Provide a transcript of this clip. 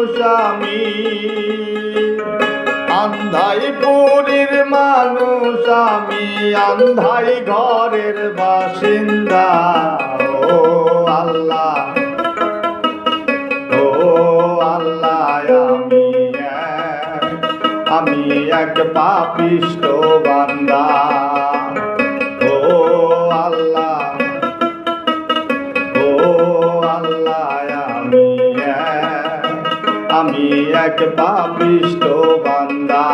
মানুষ আমি, আন্ধাই পুরীর মানুষ আমি, আন্ধাই ঘরের বাসিন্দা। ও আল্লাহ, ও আল্লাহ, আমি এক পাপিষ্ঠ বান্দা। ও আল্লাহ, ও আল্লাহ, আমি এক পাপিষ্ঠ বান্দা।